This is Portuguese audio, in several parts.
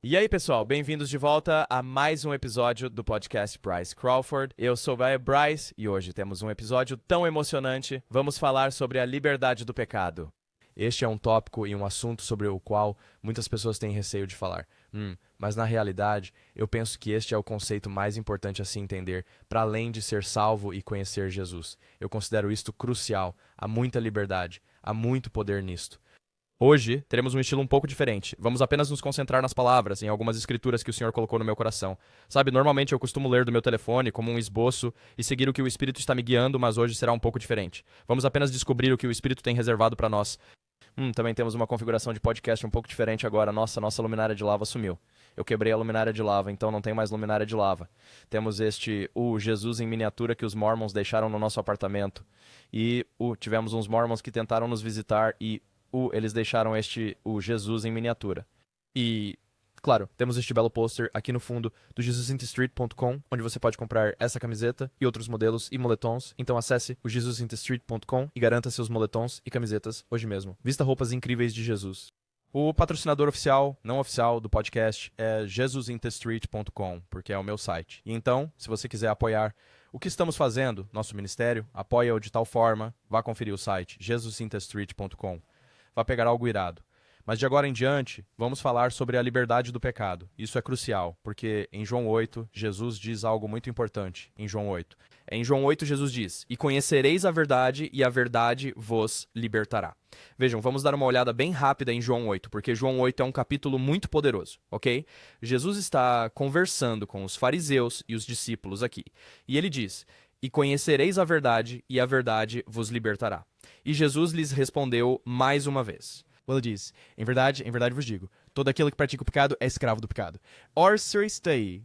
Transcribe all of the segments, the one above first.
E aí, pessoal, bem-vindos de volta a mais um episódio do podcast Bryce Crawford. Eu sou o Bryce e hoje temos um episódio tão emocionante. Vamos falar sobre a liberdade do pecado. Este é um tópico e um assunto sobre o qual muitas pessoas têm receio de falar. Mas na realidade, eu penso que este é o conceito mais importante a se entender, para além de ser salvo e conhecer Jesus. Eu considero isto crucial. Há muita liberdade, há muito poder nisto. Hoje, teremos um estilo um pouco diferente. Vamos apenas nos concentrar nas palavras, em algumas escrituras que o Senhor colocou no meu coração. Sabe, normalmente eu costumo ler do meu telefone como um esboço e seguir o que o Espírito está me guiando, mas hoje será um pouco diferente. Vamos apenas descobrir o que o Espírito tem reservado para nós. Também temos uma configuração de podcast um pouco diferente agora. Nossa luminária de lava sumiu. Eu quebrei a luminária de lava, então não tem mais luminária de lava. Temos o Jesus em miniatura que os Mormons deixaram no nosso apartamento. E tivemos uns Mormons que tentaram nos visitar e eles deixaram o Jesus em miniatura. E, claro, temos este belo pôster aqui no fundo do JesusInTheStreet.com, onde você pode comprar essa camiseta e outros modelos e moletons. Então acesse o JesusInTheStreet.com e garanta seus moletons e camisetas hoje mesmo. Vista roupas incríveis de Jesus. O patrocinador oficial, não oficial, do podcast é JesusInTheStreet.com, porque é o meu site. E então, se você quiser apoiar o que estamos fazendo, nosso ministério, apoia-o de tal forma, vá conferir o site JesusInTheStreet.com. Vai pegar algo irado. Mas de agora em diante, vamos falar sobre a liberdade do pecado. Isso é crucial, porque em João 8, Jesus diz algo muito importante. Em João 8. Em João 8, Jesus diz: "E conhecereis a verdade, e a verdade vos libertará." Vejam, vamos dar uma olhada bem rápida em João 8, porque João 8 é um capítulo muito poderoso, ok? Jesus está conversando com os fariseus e os discípulos aqui. E ele diz: "E conhecereis a verdade, e a verdade vos libertará." E Jesus lhes respondeu mais uma vez. Ele diz: em verdade vos digo, todo aquele que pratica o pecado é escravo do pecado. Orseristei.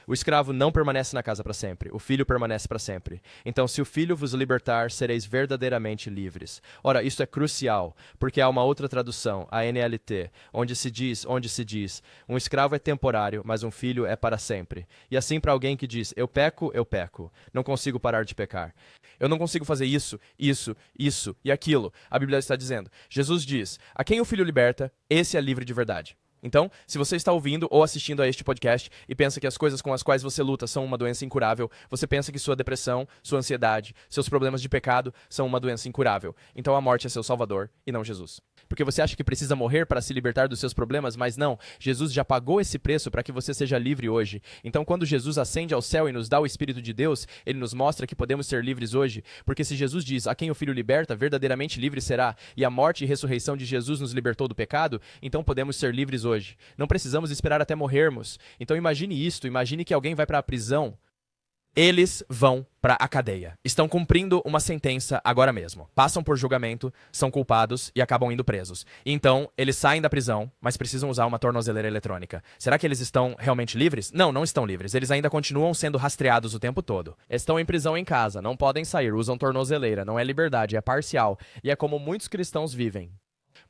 O escravo não permanece na casa para sempre, o filho permanece para sempre. Então, se o filho vos libertar, sereis verdadeiramente livres. Ora, isso é crucial, porque há uma outra tradução, a NLT, onde se diz, um escravo é temporário, mas um filho é para sempre. E assim para alguém que diz, eu peco, não consigo parar de pecar. Eu não consigo fazer isso e aquilo. A Bíblia está dizendo, Jesus diz, a quem o filho liberta, esse é livre de verdade. Então, se você está ouvindo ou assistindo a este podcast e pensa que as coisas com as quais você luta são uma doença incurável, você pensa que sua depressão, sua ansiedade, seus problemas de pecado são uma doença incurável. Então a morte é seu salvador e não Jesus. Porque você acha que precisa morrer para se libertar dos seus problemas, mas não. Jesus já pagou esse preço para que você seja livre hoje. Então quando Jesus ascende ao céu e nos dá o Espírito de Deus, ele nos mostra que podemos ser livres hoje. Porque se Jesus diz, a quem o Filho liberta, verdadeiramente livre será, e a morte e ressurreição de Jesus nos libertou do pecado, então podemos ser livres hoje. Não precisamos esperar até morrermos. Então imagine isto, imagine que alguém vai para a prisão. Eles vão para a cadeia. Estão cumprindo uma sentença agora mesmo. Passam por julgamento, são culpados e acabam indo presos. Então, eles saem da prisão, mas precisam usar uma tornozeleira eletrônica. Será que eles estão realmente livres? Não, não estão livres. Eles ainda continuam sendo rastreados o tempo todo. Estão em prisão em casa, não podem sair, usam tornozeleira. Não é liberdade, é parcial. E é como muitos cristãos vivem.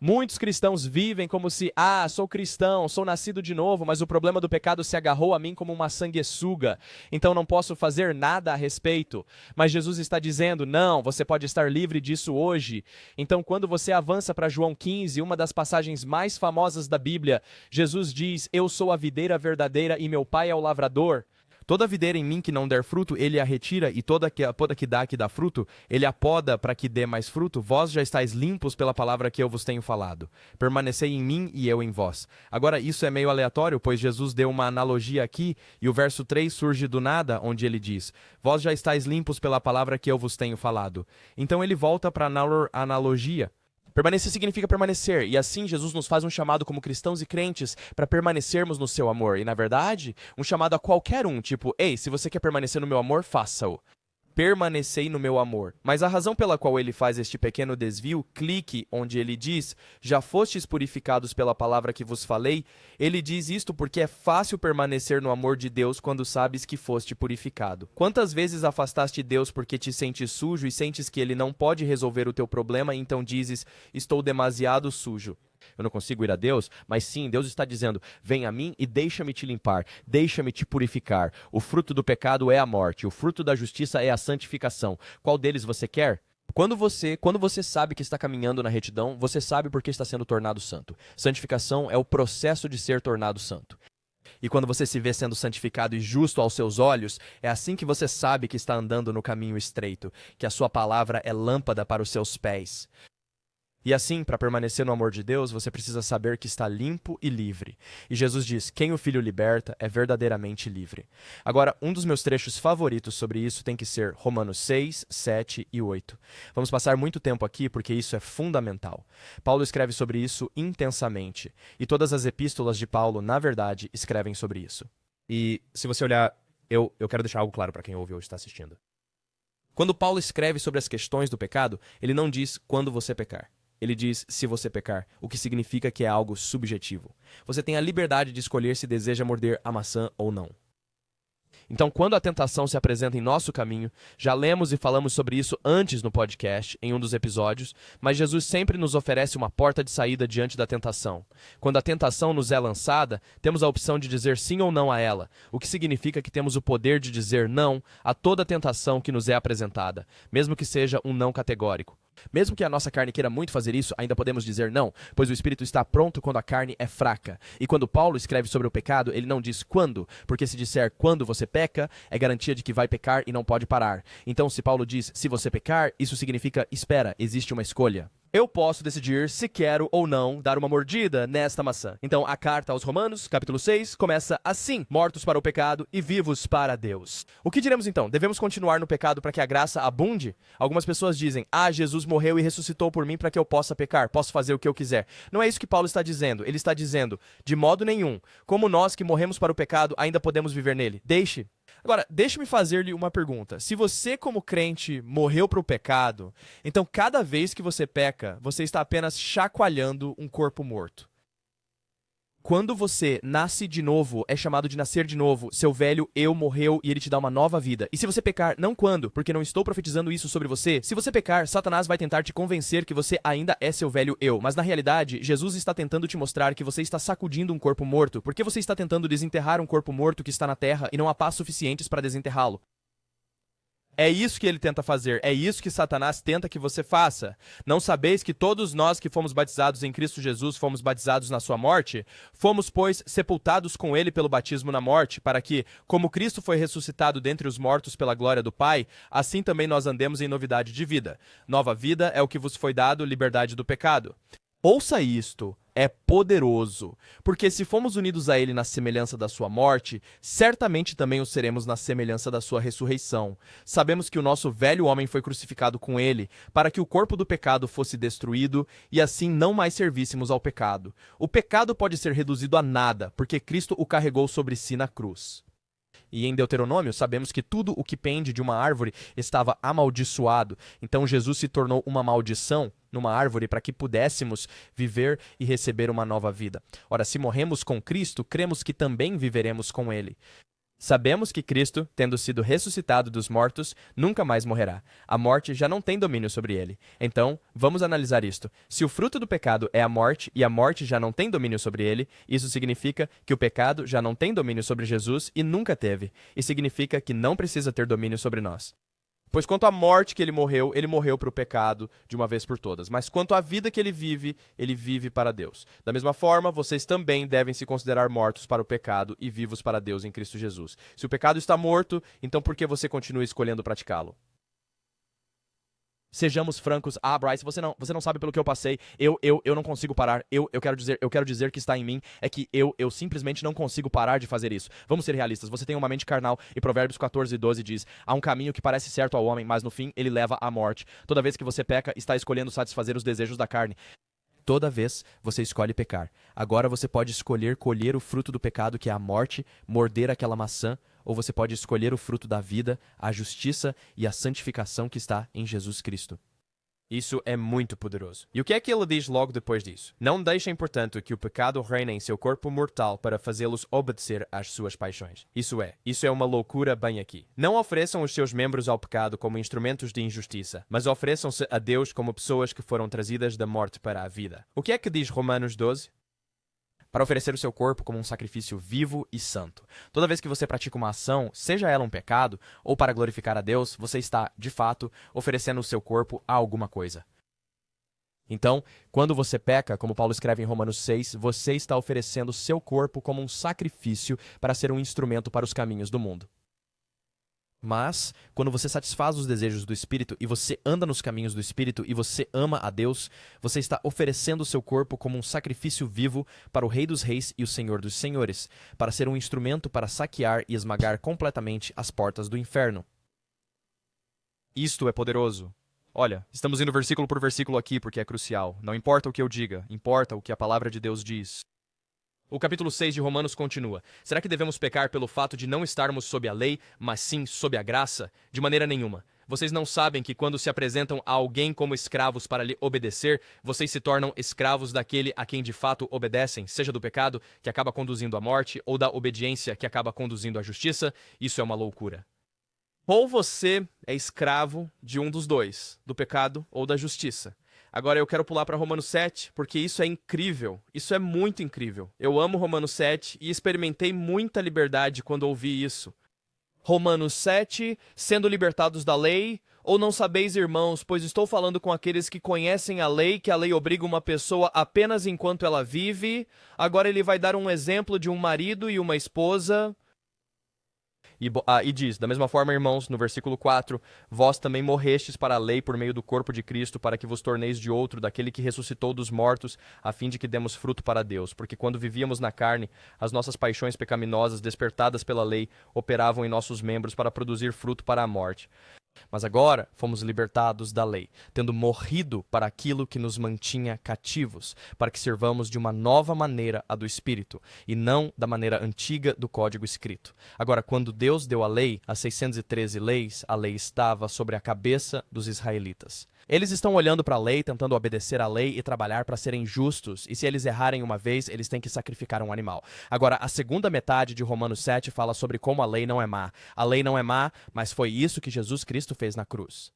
Muitos cristãos vivem como se, sou cristão, sou nascido de novo, mas o problema do pecado se agarrou a mim como uma sanguessuga, então não posso fazer nada a respeito. Mas Jesus está dizendo, não, você pode estar livre disso hoje. Então quando você avança para João 15, uma das passagens mais famosas da Bíblia, Jesus diz, eu sou a videira verdadeira e meu pai é o lavrador. Toda videira em mim que não der fruto, ele a retira, e toda que dá fruto, ele a poda para que dê mais fruto. Vós já estáis limpos pela palavra que eu vos tenho falado. Permanecei em mim e eu em vós. Agora, isso é meio aleatório, pois Jesus deu uma analogia aqui, e o verso 3 surge do nada, onde ele diz, vós já estáis limpos pela palavra que eu vos tenho falado. Então ele volta para a analogia. Permanecer significa permanecer, e assim Jesus nos faz um chamado como cristãos e crentes para permanecermos no seu amor. E na verdade, um chamado a qualquer um, tipo, ei, se você quer permanecer no meu amor, faça-o. Permanecei no meu amor. Mas a razão pela qual ele faz este pequeno desvio, clique onde ele diz, já fostes purificados pela palavra que vos falei, ele diz isto porque é fácil permanecer no amor de Deus quando sabes que foste purificado. Quantas vezes afastaste Deus porque te sentes sujo e sentes que ele não pode resolver o teu problema e então dizes, estou demasiado sujo. Eu não consigo ir a Deus, mas sim, Deus está dizendo, vem a mim e deixa-me te limpar, deixa-me te purificar. O fruto do pecado é a morte, o fruto da justiça é a santificação. Qual deles você quer? Quando você sabe que está caminhando na retidão, você sabe por que está sendo tornado santo. Santificação é o processo de ser tornado santo. E quando você se vê sendo santificado e justo aos seus olhos, é assim que você sabe que está andando no caminho estreito, que a sua palavra é lâmpada para os seus pés. E assim, para permanecer no amor de Deus, você precisa saber que está limpo e livre. E Jesus diz: quem o Filho liberta é verdadeiramente livre. Agora, um dos meus trechos favoritos sobre isso tem que ser Romanos 6, 7 e 8. Vamos passar muito tempo aqui porque isso é fundamental. Paulo escreve sobre isso intensamente. E todas as epístolas de Paulo, na verdade, escrevem sobre isso. E se você olhar, eu quero deixar algo claro para quem ouve ou está assistindo. Quando Paulo escreve sobre as questões do pecado, ele não diz quando você pecar. Ele diz se você pecar, o que significa que é algo subjetivo. Você tem a liberdade de escolher se deseja morder a maçã ou não. Então, quando a tentação se apresenta em nosso caminho, já lemos e falamos sobre isso antes no podcast, em um dos episódios, mas Jesus sempre nos oferece uma porta de saída diante da tentação. Quando a tentação nos é lançada, temos a opção de dizer sim ou não a ela, o que significa que temos o poder de dizer não a toda tentação que nos é apresentada, mesmo que seja um não categórico. Mesmo que a nossa carne queira muito fazer isso, ainda podemos dizer não, pois o Espírito está pronto quando a carne é fraca. E quando Paulo escreve sobre o pecado, ele não diz quando, porque se disser quando você peca, é garantia de que vai pecar e não pode parar. Então, se Paulo diz se você pecar, isso significa espera, existe uma escolha. Eu posso decidir se quero ou não dar uma mordida nesta maçã. Então, a carta aos Romanos, capítulo 6, começa assim: mortos para o pecado e vivos para Deus. O que diremos então? Devemos continuar no pecado para que a graça abunde? Algumas pessoas dizem: Jesus morreu e ressuscitou por mim para que eu possa pecar, posso fazer o que eu quiser. Não é isso que Paulo está dizendo. Ele está dizendo, de modo nenhum, como nós que morremos para o pecado ainda podemos viver nele. Agora, deixe-me fazer-lhe uma pergunta. Se você, como crente, morreu para o pecado, então cada vez que você peca, você está apenas chacoalhando um corpo morto. Quando você nasce de novo, é chamado de nascer de novo, seu velho eu morreu e ele te dá uma nova vida. E se você pecar, não quando, porque não estou profetizando isso sobre você, se você pecar, Satanás vai tentar te convencer que você ainda é seu velho eu. Mas na realidade, Jesus está tentando te mostrar que você está sacudindo um corpo morto, porque você está tentando desenterrar um corpo morto que está na terra e não há paz suficientes para desenterrá-lo. É isso que ele tenta fazer, é isso que Satanás tenta que você faça. Não sabeis que todos nós que fomos batizados em Cristo Jesus fomos batizados na sua morte? Fomos, pois, sepultados com ele pelo batismo na morte, para que, como Cristo foi ressuscitado dentre os mortos pela glória do Pai, assim também nós andemos em novidade de vida. Nova vida é o que vos foi dado, liberdade do pecado. Ouça isto, é poderoso, porque se fomos unidos a ele na semelhança da sua morte, certamente também o seremos na semelhança da sua ressurreição. Sabemos que o nosso velho homem foi crucificado com ele, para que o corpo do pecado fosse destruído e assim não mais servíssemos ao pecado. O pecado pode ser reduzido a nada, porque Cristo o carregou sobre si na cruz. E em Deuteronômio, sabemos que tudo o que pende de uma árvore estava amaldiçoado. Então Jesus se tornou uma maldição numa árvore para que pudéssemos viver e receber uma nova vida. Ora, se morremos com Cristo, cremos que também viveremos com ele. Sabemos que Cristo, tendo sido ressuscitado dos mortos, nunca mais morrerá. A morte já não tem domínio sobre ele. Então, vamos analisar isto. Se o fruto do pecado é a morte e a morte já não tem domínio sobre ele, isso significa que o pecado já não tem domínio sobre Jesus e nunca teve. E significa que não precisa ter domínio sobre nós. Pois quanto à morte que ele morreu para o pecado de uma vez por todas. Mas quanto à vida que ele vive para Deus. Da mesma forma, vocês também devem se considerar mortos para o pecado e vivos para Deus em Cristo Jesus. Se o pecado está morto, então por que você continua escolhendo praticá-lo? Sejamos francos. Bryce, você não sabe pelo que eu passei. Eu não consigo parar. Eu quero dizer que está em mim é que eu simplesmente não consigo parar de fazer isso. Vamos ser realistas. Você tem uma mente carnal e Provérbios 14:12 diz: há um caminho que parece certo ao homem, mas no fim ele leva à morte. Toda vez que você peca, está escolhendo satisfazer os desejos da carne. Toda vez você escolhe pecar. Agora você pode escolher colher o fruto do pecado, que é a morte, morder aquela maçã, ou você pode escolher o fruto da vida, a justiça e a santificação que está em Jesus Cristo. Isso é muito poderoso. E o que é que ele diz logo depois disso? Não deixem, portanto, que o pecado reine em seu corpo mortal para fazê-los obedecer às suas paixões. Isso é uma loucura bem aqui. Não ofereçam os seus membros ao pecado como instrumentos de injustiça, mas ofereçam-se a Deus como pessoas que foram trazidas da morte para a vida. O que é que diz Romanos 12? para oferecer o seu corpo como um sacrifício vivo e santo. Toda vez que você pratica uma ação, seja ela um pecado ou para glorificar a Deus, você está, de fato, oferecendo o seu corpo a alguma coisa. Então, quando você peca, como Paulo escreve em Romanos 6, você está oferecendo seu corpo como um sacrifício para ser um instrumento para os caminhos do mundo. Mas, quando você satisfaz os desejos do Espírito e você anda nos caminhos do Espírito e você ama a Deus, você está oferecendo o seu corpo como um sacrifício vivo para o Rei dos Reis e o Senhor dos Senhores, para ser um instrumento para saquear e esmagar completamente as portas do inferno. Isto é poderoso. Olha, estamos indo versículo por versículo aqui porque é crucial. Não importa o que eu diga, importa o que a palavra de Deus diz. O capítulo 6 de Romanos continua. Será que devemos pecar pelo fato de não estarmos sob a lei, mas sim sob a graça? De maneira nenhuma. Vocês não sabem que quando se apresentam a alguém como escravos para lhe obedecer, vocês se tornam escravos daquele a quem de fato obedecem, seja do pecado, que acaba conduzindo à morte, ou da obediência, que acaba conduzindo à justiça? Isso é uma loucura. Ou você é escravo de um dos dois, do pecado ou da justiça. Agora eu quero pular para Romanos 7, porque isso é incrível, isso é muito incrível. Eu amo Romanos 7 e experimentei muita liberdade quando ouvi isso. Romanos 7, sendo libertados da lei, ou não sabeis, irmãos, pois estou falando com aqueles que conhecem a lei, que a lei obriga uma pessoa apenas enquanto ela vive. Agora ele vai dar um exemplo de um marido e uma esposa. E diz, da mesma forma, irmãos, no versículo 4, vós também morrestes para a lei por meio do corpo de Cristo, para que vos torneis de outro, daquele que ressuscitou dos mortos, a fim de que demos fruto para Deus. Porque quando vivíamos na carne, as nossas paixões pecaminosas, despertadas pela lei, operavam em nossos membros para produzir fruto para a morte. Mas agora fomos libertados da lei, tendo morrido para aquilo que nos mantinha cativos, para que servamos de uma nova maneira a do Espírito, e não da maneira antiga do código escrito. Agora, quando Deus deu a lei, as 613 leis, a lei estava sobre a cabeça dos israelitas. Eles estão olhando para a lei, tentando obedecer à lei e trabalhar para serem justos, e se eles errarem uma vez, eles têm que sacrificar um animal. Agora, a segunda metade de Romanos 7 fala sobre como a lei não é má. A lei não é má, mas foi isso que Jesus Cristo fez na cruz.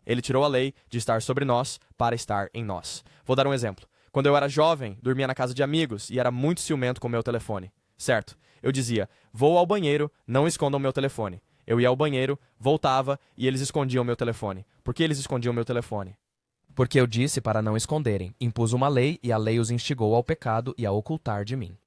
Ele tirou a lei de estar sobre nós para estar em nós. Vou dar um exemplo. Quando eu era jovem, dormia na casa de amigos e era muito ciumento com o meu telefone. Certo? Eu dizia, vou ao banheiro, não escondam meu telefone. Eu ia ao banheiro, voltava e eles escondiam meu telefone. Por que eles escondiam meu telefone? Porque eu disse para não esconderem. Impus uma lei e a lei os instigou ao pecado e a ocultar de mim.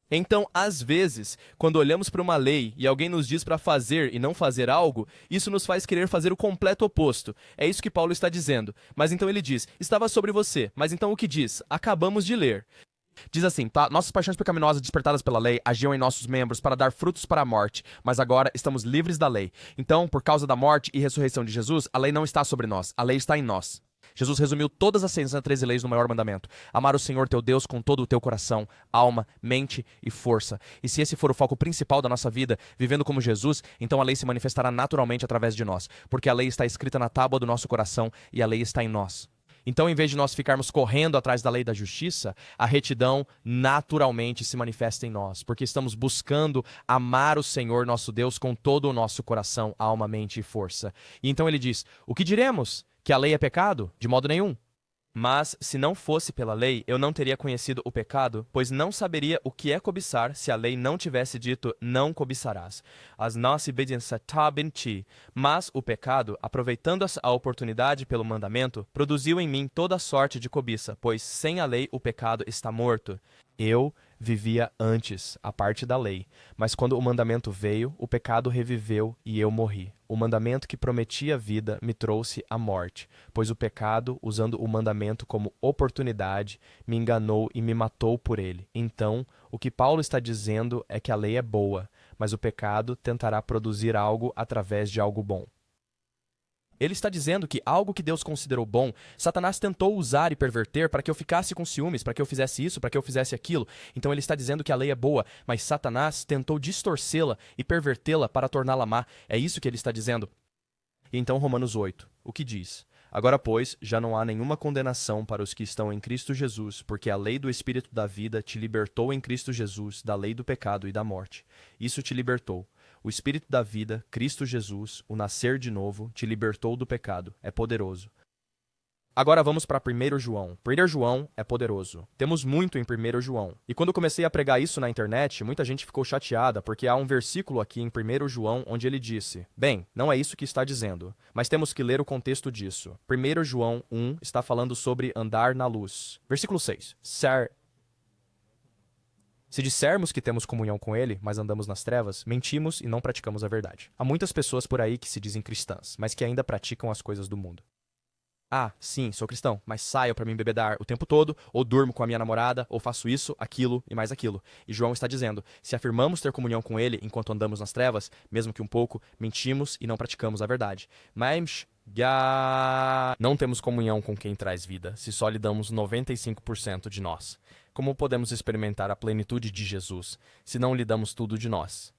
Então, às vezes, quando olhamos para uma lei e alguém nos diz para fazer e não fazer algo, isso nos faz querer fazer o completo oposto. É isso que Paulo está dizendo. Mas então ele diz, estava sobre você. Mas então o que diz? Acabamos de ler. Diz assim, tá? Nossas paixões pecaminosas despertadas pela lei agiam em nossos membros para dar frutos para a morte, mas agora estamos livres da lei. Então, por causa da morte e ressurreição de Jesus, a lei não está sobre nós, a lei está em nós. Jesus resumiu todas as 613 leis no maior mandamento. Amar o Senhor teu Deus com todo o teu coração, alma, mente e força. E se esse for o foco principal da nossa vida, vivendo como Jesus, então a lei se manifestará naturalmente através de nós, porque a lei está escrita na tábua do nosso coração e a lei está em nós. Então, em vez de nós ficarmos correndo atrás da lei da justiça, a retidão naturalmente se manifesta em nós, porque estamos buscando amar o Senhor nosso Deus com todo o nosso coração, alma, mente e força. E então ele diz, o que diremos? Que a lei é pecado? De modo nenhum. Mas, se não fosse pela lei, eu não teria conhecido o pecado, pois não saberia o que é cobiçar se a lei não tivesse dito, não cobiçarás. As nas obediência tab em ti. Mas o pecado, aproveitando a oportunidade pelo mandamento, produziu em mim toda sorte de cobiça, pois sem a lei o pecado está morto. Eu vivia antes, a parte da lei, mas quando o mandamento veio, o pecado reviveu e eu morri. O mandamento que prometia vida me trouxe a morte, pois o pecado, usando o mandamento como oportunidade, me enganou e me matou por ele. Então, o que Paulo está dizendo é que a lei é boa, mas o pecado tentará produzir algo através de algo bom. Ele está dizendo que algo que Deus considerou bom, Satanás tentou usar e perverter para que eu ficasse com ciúmes, para que eu fizesse isso, para que eu fizesse aquilo. Então ele está dizendo que a lei é boa, mas Satanás tentou distorcê-la e pervertê-la para torná-la má. É isso que ele está dizendo. E então Romanos 8, o que diz? Agora, pois, já não há nenhuma condenação para os que estão em Cristo Jesus, porque a lei do Espírito da vida te libertou em Cristo Jesus da lei do pecado e da morte. Isso te libertou. O Espírito da vida, Cristo Jesus, o nascer de novo, te libertou do pecado. É poderoso. Agora vamos para 1 João. 1 João é poderoso. Temos muito em 1 João. E quando eu comecei a pregar isso na internet, muita gente ficou chateada, porque há um versículo aqui em 1 João onde ele disse: bem, não é isso que está dizendo, mas temos que ler o contexto disso. 1 João 1 está falando sobre andar na luz. Versículo 6. Se dissermos que temos comunhão com ele, mas andamos nas trevas, mentimos e não praticamos a verdade. Há muitas pessoas por aí que se dizem cristãs, mas que ainda praticam as coisas do mundo. Ah, sim, sou cristão, mas saio para me embebedar o tempo todo, ou durmo com a minha namorada, ou faço isso, aquilo e mais aquilo. E João está dizendo, se afirmamos ter comunhão com ele enquanto andamos nas trevas, mesmo que um pouco, mentimos e não praticamos a verdade. Mas não temos comunhão com quem traz vida, se só lhe damos 95% de nós. Como podemos experimentar a plenitude de Jesus, se não lhe damos tudo de nós?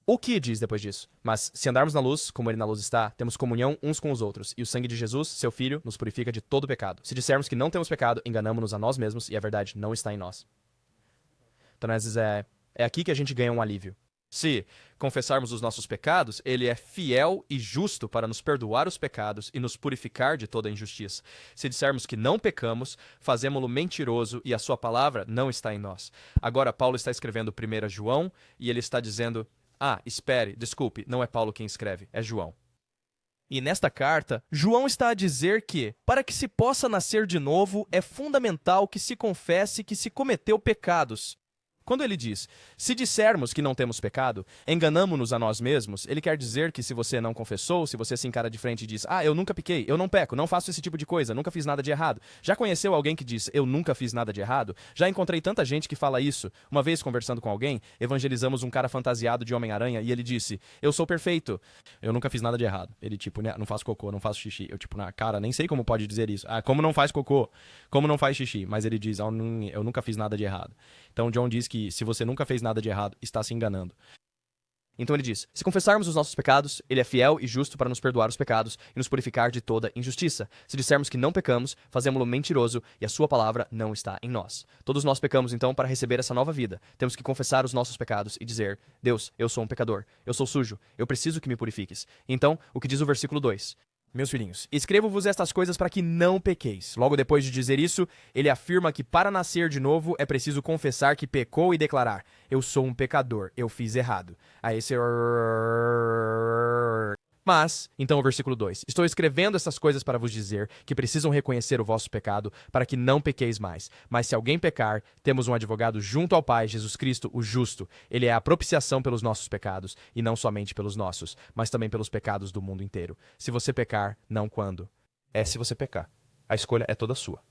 O que diz depois disso? Mas se andarmos na luz, como ele na luz está, temos comunhão uns com os outros, e o sangue de Jesus, seu Filho, nos purifica de todo pecado. Se dissermos que não temos pecado, enganamo-nos a nós mesmos e a verdade não está em nós. Então, às vezes, é aqui que a gente ganha um alívio. Se confessarmos os nossos pecados, ele é fiel e justo para nos perdoar os pecados e nos purificar de toda injustiça. Se dissermos que não pecamos, fazemo-lo mentiroso e a sua palavra não está em nós. Agora, Paulo está escrevendo 1 João e ele está dizendo... espere, desculpe, não é Paulo quem escreve, é João. E nesta carta, João está a dizer que, para que se possa nascer de novo, é fundamental que se confesse que se cometeu pecados. Quando ele diz, se dissermos que não temos pecado, enganamo-nos a nós mesmos, ele quer dizer que se você não confessou, se você se encara de frente e diz, eu nunca pequei, eu não peco, não faço esse tipo de coisa, nunca fiz nada de errado. Já conheceu alguém que diz, eu nunca fiz nada de errado? Já encontrei tanta gente que fala isso. Uma vez, conversando com alguém, evangelizamos um cara fantasiado de Homem-Aranha e ele disse, eu sou perfeito, eu nunca fiz nada de errado. Ele tipo, não faço cocô, não faço xixi. Eu tipo, cara, nem sei como pode dizer isso. Como não faz cocô? Como não faz xixi? Mas ele diz, eu nunca fiz nada de errado. Então, John diz que se você nunca fez nada de errado, está se enganando. Então ele diz, se confessarmos os nossos pecados, ele é fiel e justo para nos perdoar os pecados e nos purificar de toda injustiça. Se dissermos que não pecamos, fazemos-lo mentiroso e a sua palavra não está em nós. Todos nós pecamos, então, para receber essa nova vida. Temos que confessar os nossos pecados e dizer, Deus, eu sou um pecador, eu sou sujo, eu preciso que me purifiques. Então, o que diz o versículo 2? Meus filhinhos, escrevo-vos estas coisas para que não pequeis. Logo depois de dizer isso, ele afirma que para nascer de novo é preciso confessar que pecou e declarar, eu sou um pecador, eu fiz errado. Aí esse... Mas, então o versículo 2, estou escrevendo essas coisas para vos dizer que precisam reconhecer o vosso pecado para que não pequeis mais. Mas se alguém pecar, temos um advogado junto ao Pai, Jesus Cristo, o justo. Ele é a propiciação pelos nossos pecados, e não somente pelos nossos, mas também pelos pecados do mundo inteiro. Se você pecar, não quando? É se você pecar. A escolha é toda sua.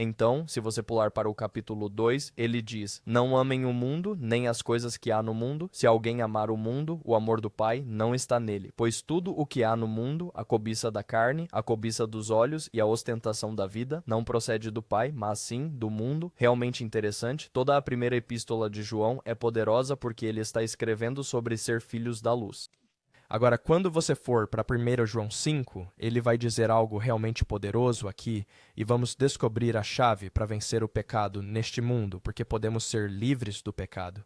Então, se você pular para o capítulo 2, ele diz, não amem o mundo, nem as coisas que há no mundo. Se alguém amar o mundo, o amor do Pai não está nele. Pois tudo o que há no mundo, a cobiça da carne, a cobiça dos olhos e a ostentação da vida, não procede do Pai, mas sim do mundo. Realmente interessante, toda a primeira epístola de João é poderosa porque ele está escrevendo sobre ser filhos da luz. Agora, quando você for para 1 João 5, ele vai dizer algo realmente poderoso aqui e vamos descobrir a chave para vencer o pecado neste mundo, porque podemos ser livres do pecado.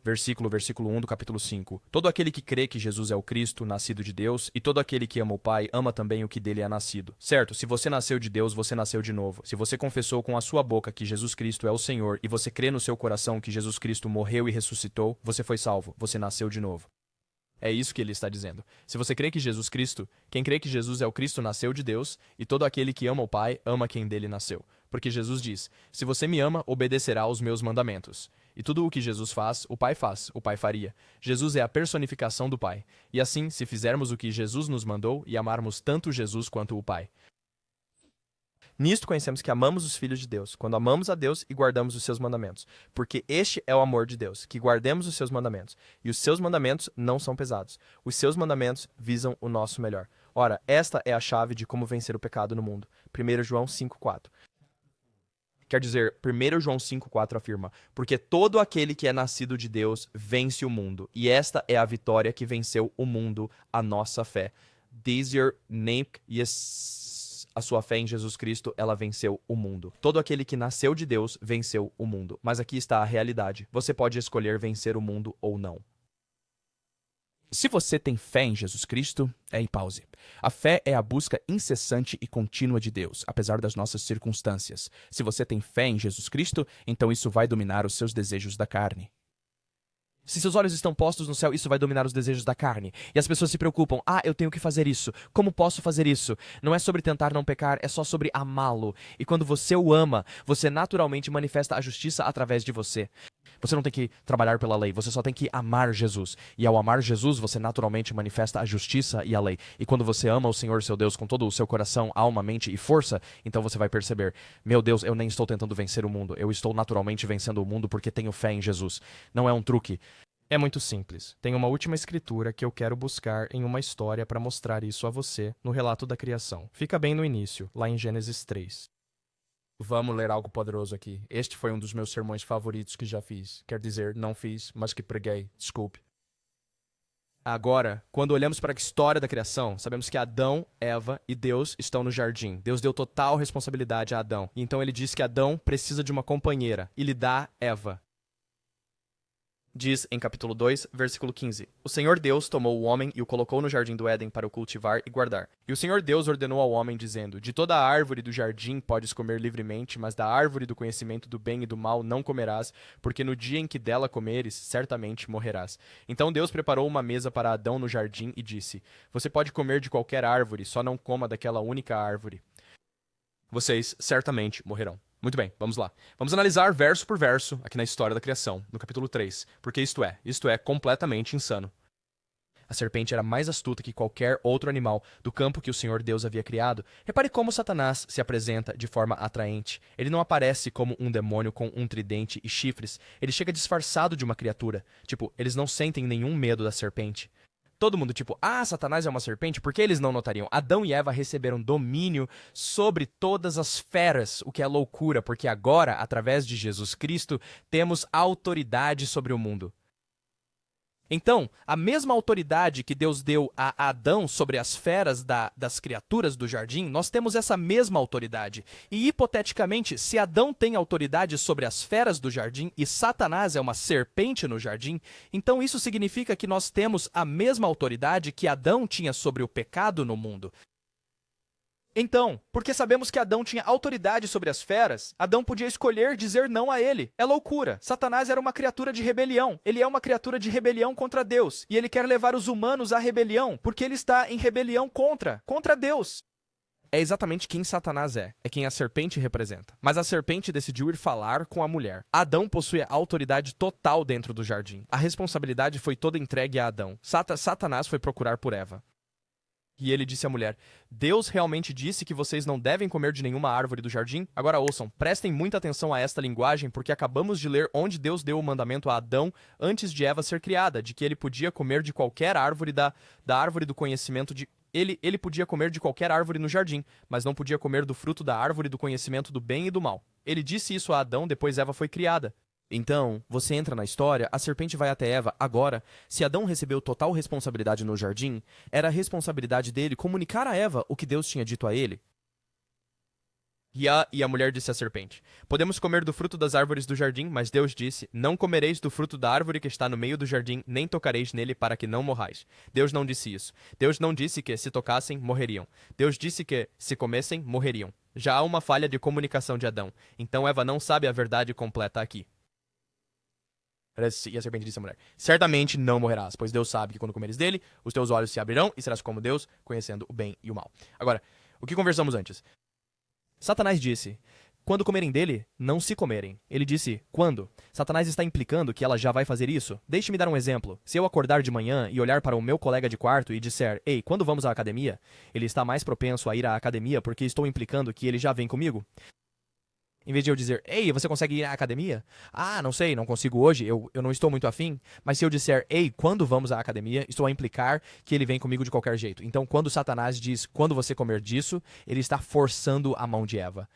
Versículo 1 do capítulo 5. Todo aquele que crê que Jesus é o Cristo, nascido de Deus, e todo aquele que ama o Pai, ama também o que dele é nascido. Certo, se você nasceu de Deus, você nasceu de novo. Se você confessou com a sua boca que Jesus Cristo é o Senhor e você crê no seu coração que Jesus Cristo morreu e ressuscitou, você foi salvo, você nasceu de novo. É isso que ele está dizendo. Se você crê que Jesus Cristo, quem crê que Jesus é o Cristo nasceu de Deus, e todo aquele que ama o Pai, ama quem dele nasceu. Porque Jesus diz, se você me ama, obedecerá aos meus mandamentos. E tudo o que Jesus faz, o Pai faria. Jesus é a personificação do Pai. E assim, se fizermos o que Jesus nos mandou e amarmos tanto Jesus quanto o Pai. Nisto conhecemos que amamos os filhos de Deus, quando amamos a Deus e guardamos os seus mandamentos. Porque este é o amor de Deus, que guardemos os seus mandamentos. E os seus mandamentos não são pesados. Os seus mandamentos visam o nosso melhor. Ora, esta é a chave de como vencer o pecado no mundo. 1 João 5,4. Quer dizer, 1 João 5,4 afirma, porque todo aquele que é nascido de Deus vence o mundo. E esta é a vitória que venceu o mundo, a nossa fé. This your name, yes. A sua fé em Jesus Cristo, ela venceu o mundo. Todo aquele que nasceu de Deus venceu o mundo. Mas aqui está a realidade. Você pode escolher vencer o mundo ou não. Se você tem fé em Jesus Cristo, em pause. A fé é a busca incessante e contínua de Deus, apesar das nossas circunstâncias. Se você tem fé em Jesus Cristo, então isso vai dominar os seus desejos da carne. Se seus olhos estão postos no céu, isso vai dominar os desejos da carne. E as pessoas se preocupam. Eu tenho que fazer isso. Como posso fazer isso? Não é sobre tentar não pecar, é só sobre amá-lo. E quando você o ama, você naturalmente manifesta a justiça através de você. Você não tem que trabalhar pela lei, você só tem que amar Jesus. E ao amar Jesus, você naturalmente manifesta a justiça e a lei. E quando você ama o Senhor, seu Deus, com todo o seu coração, alma, mente e força, então você vai perceber, meu Deus, eu nem estou tentando vencer o mundo. Eu estou naturalmente vencendo o mundo porque tenho fé em Jesus. Não é um truque. É muito simples. Tem uma última escritura que eu quero buscar em uma história para mostrar isso a você no relato da criação. Fica bem no início, lá em Gênesis 3. Vamos ler algo poderoso aqui. Este foi um dos meus sermões favoritos que já fiz. Quer dizer, não fiz, mas que preguei. Desculpe. Agora, quando olhamos para a história da criação, sabemos que Adão, Eva e Deus estão no jardim. Deus deu total responsabilidade a Adão. E então ele diz que Adão precisa de uma companheira e lhe dá Eva. Diz em capítulo 2, versículo 15: O Senhor Deus tomou o homem e o colocou no jardim do Éden para o cultivar e guardar. E o Senhor Deus ordenou ao homem, dizendo: De toda a árvore do jardim podes comer livremente, mas da árvore do conhecimento do bem e do mal não comerás, porque no dia em que dela comeres, certamente morrerás. Então Deus preparou uma mesa para Adão no jardim e disse: Você pode comer de qualquer árvore, só não coma daquela única árvore. Vocês certamente morrerão. Muito bem, vamos lá. Vamos analisar verso por verso aqui na história da criação, no capítulo 3, porque isto é completamente insano. A serpente era mais astuta que qualquer outro animal do campo que o Senhor Deus havia criado. Repare como Satanás se apresenta de forma atraente. Ele não aparece como um demônio com um tridente e chifres. Ele chega disfarçado de uma criatura. Eles não sentem nenhum medo da serpente. Todo mundo Satanás é uma serpente? Por que eles não notariam? Adão e Eva receberam domínio sobre todas as feras, o que é loucura, porque agora, através de Jesus Cristo, temos autoridade sobre o mundo. Então, a mesma autoridade que Deus deu a Adão sobre as feras das criaturas do jardim, nós temos essa mesma autoridade. E, hipoteticamente, se Adão tem autoridade sobre as feras do jardim e Satanás é uma serpente no jardim, então isso significa que nós temos a mesma autoridade que Adão tinha sobre o pecado no mundo. Então, porque sabemos que Adão tinha autoridade sobre as feras, Adão podia escolher dizer não a ele. É loucura. Satanás era uma criatura de rebelião. Ele é uma criatura de rebelião contra Deus. E ele quer levar os humanos à rebelião, porque ele está em rebelião contra Deus. É exatamente quem Satanás é quem a serpente representa. Mas a serpente decidiu ir falar com a mulher. Adão possui a autoridade total dentro do jardim. A responsabilidade foi toda entregue a Adão. Satanás foi procurar por Eva. E ele disse à mulher: Deus realmente disse que vocês não devem comer de nenhuma árvore do jardim? Agora ouçam, prestem muita atenção a esta linguagem, porque acabamos de ler onde Deus deu o mandamento a Adão antes de Eva ser criada, de que ele podia comer de qualquer árvore da árvore do conhecimento de... Ele podia comer de qualquer árvore no jardim, mas não podia comer do fruto da árvore do conhecimento do bem e do mal. Ele disse isso a Adão, depois Eva foi criada. Então, você entra na história, a serpente vai até Eva. Agora, se Adão recebeu total responsabilidade no jardim, era a responsabilidade dele comunicar a Eva o que Deus tinha dito a ele. E a mulher disse à serpente: Podemos comer do fruto das árvores do jardim, mas Deus disse: Não comereis do fruto da árvore que está no meio do jardim, nem tocareis nele para que não morrais. Deus não disse isso. Deus não disse que, se tocassem, morreriam. Deus disse que, se comessem, morreriam. Já há uma falha de comunicação de Adão. Então Eva não sabe a verdade completa aqui. E a serpente disse à mulher: Certamente não morrerás, pois Deus sabe que quando comeres dele, os teus olhos se abrirão e serás como Deus, conhecendo o bem e o mal. Agora, o que conversamos antes? Satanás disse: Quando comerem dele, não se comerem. Ele disse: Quando? Satanás está implicando que ela já vai fazer isso? Deixe-me dar um exemplo. Se eu acordar de manhã e olhar para o meu colega de quarto e disser: Ei, quando vamos à academia? Ele está mais propenso a ir à academia porque estou implicando que ele já vem comigo. Em vez de eu dizer: Ei, você consegue ir à academia? Não sei, não consigo hoje, eu não estou muito afim. Mas se eu disser: Ei, quando vamos à academia? Estou a implicar que ele vem comigo de qualquer jeito. Então, quando Satanás diz: Quando você comer disso, ele está forçando a mão de Eva.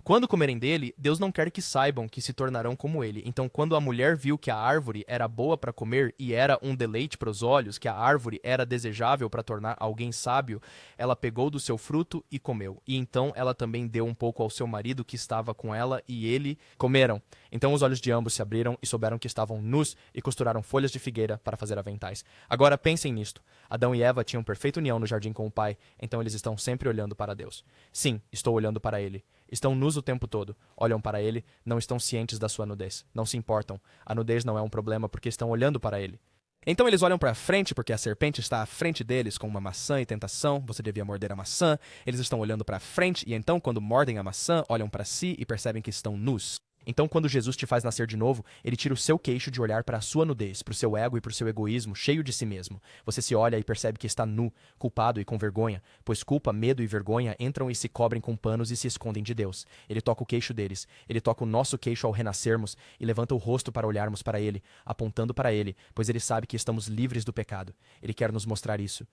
Quando comerem dele, Deus não quer que saibam que se tornarão como ele. Então, quando a mulher viu que a árvore era boa para comer e era um deleite para os olhos, que a árvore era desejável para tornar alguém sábio, ela pegou do seu fruto e comeu. E então ela também deu um pouco ao seu marido que estava com ela, e ele comeram. Então os olhos de ambos se abriram e souberam que estavam nus e costuraram folhas de figueira para fazer aventais. Agora pensem nisto. Adão e Eva tinham perfeita união no jardim com o Pai, então eles estão sempre olhando para Deus. Sim, estou olhando para ele. Estão nus o tempo todo. Olham para ele, não estão cientes da sua nudez. Não se importam. A nudez não é um problema porque estão olhando para ele. Então eles olham para frente porque a serpente está à frente deles com uma maçã e tentação. Você devia morder a maçã. Eles estão olhando para frente e então, quando mordem a maçã, olham para si e percebem que estão nus. Então, quando Jesus te faz nascer de novo, ele tira o seu queixo de olhar para a sua nudez, para o seu ego e para o seu egoísmo, cheio de si mesmo. Você se olha e percebe que está nu, culpado e com vergonha, pois culpa, medo e vergonha entram e se cobrem com panos e se escondem de Deus. Ele toca o queixo deles, ele toca o nosso queixo ao renascermos e levanta o rosto para olharmos para ele, apontando para ele, pois ele sabe que estamos livres do pecado. Ele quer nos mostrar isso.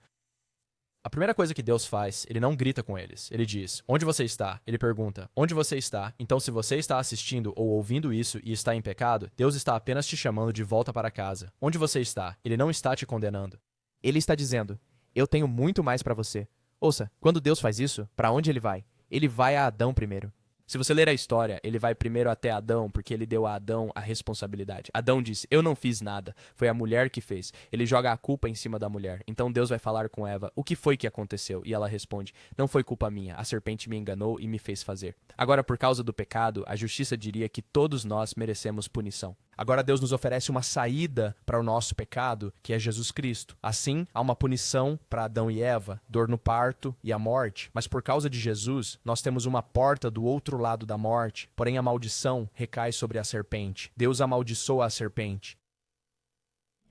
A primeira coisa que Deus faz, ele não grita com eles. Ele diz, onde você está? Ele pergunta, onde você está? Então, se você está assistindo ou ouvindo isso e está em pecado, Deus está apenas te chamando de volta para casa. Onde você está? Ele não está te condenando. Ele está dizendo, eu tenho muito mais para você. Ouça, quando Deus faz isso, para onde ele vai? Ele vai a Adão primeiro. Se você ler a história, ele vai primeiro até Adão, porque ele deu a Adão a responsabilidade. Adão disse, eu não fiz nada, foi a mulher que fez. Ele joga a culpa em cima da mulher. Então Deus vai falar com Eva, o que foi que aconteceu? E ela responde, não foi culpa minha, a serpente me enganou e me fez fazer. Agora, por causa do pecado, a justiça diria que todos nós merecemos punição. Agora Deus nos oferece uma saída para o nosso pecado, que é Jesus Cristo. Assim, há uma punição para Adão e Eva, dor no parto e a morte. Mas por causa de Jesus, nós temos uma porta do outro lado da morte. Porém, a maldição recai sobre a serpente. Deus amaldiçoa a serpente.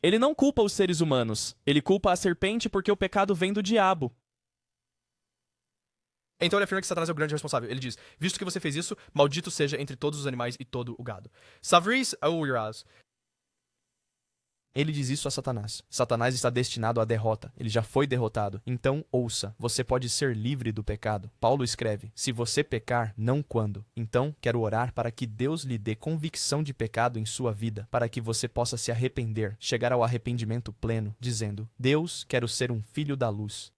Ele não culpa os seres humanos. Ele culpa a serpente porque o pecado vem do diabo. Então ele afirma que Satanás é o grande responsável. Ele diz, visto que você fez isso, maldito seja entre todos os animais e todo o gado. Savris auras. Ele diz isso a Satanás. Satanás está destinado à derrota. Ele já foi derrotado. Então, ouça, você pode ser livre do pecado. Paulo escreve, se você pecar, não quando. Então, quero orar para que Deus lhe dê convicção de pecado em sua vida, para que você possa se arrepender, chegar ao arrependimento pleno, dizendo, Deus, quero ser um filho da luz.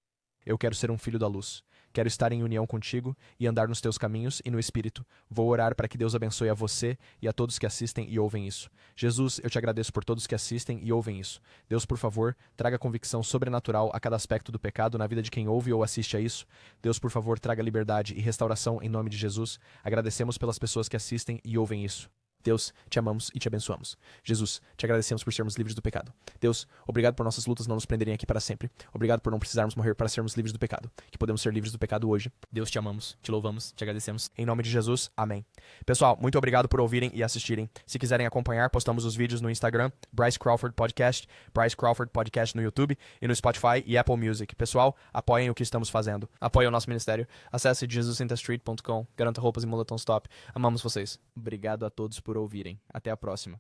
Eu quero ser um filho da luz. Quero estar em união contigo e andar nos teus caminhos e no Espírito. Vou orar para que Deus abençoe a você e a todos que assistem e ouvem isso. Jesus, eu te agradeço por todos que assistem e ouvem isso. Deus, por favor, traga convicção sobrenatural a cada aspecto do pecado na vida de quem ouve ou assiste a isso. Deus, por favor, traga liberdade e restauração em nome de Jesus. Agradecemos pelas pessoas que assistem e ouvem isso. Deus, te amamos e te abençoamos. Jesus, te agradecemos por sermos livres do pecado. Deus, obrigado por nossas lutas não nos prenderem aqui para sempre. Obrigado por não precisarmos morrer para sermos livres do pecado. Que podemos ser livres do pecado hoje. Deus, te amamos, te louvamos, te agradecemos. Em nome de Jesus, amém. Pessoal, muito obrigado por ouvirem e assistirem. Se quiserem acompanhar, postamos os vídeos no Instagram, Bryce Crawford Podcast, Bryce Crawford Podcast no YouTube e no Spotify e Apple Music. Pessoal, apoiem o que estamos fazendo. Apoiem o nosso ministério. Acesse jesusinthestreet.com. Garanta roupas e moletons top. Amamos vocês. Obrigado a todos por ouvirem. Até a próxima.